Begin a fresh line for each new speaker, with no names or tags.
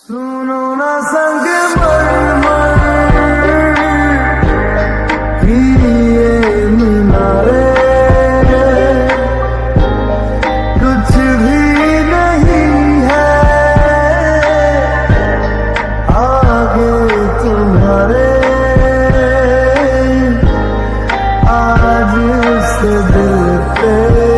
सुनो ना संग मर ये मीनारे कुछ भी नहीं है आगे तुम्हारे आज से दिल पे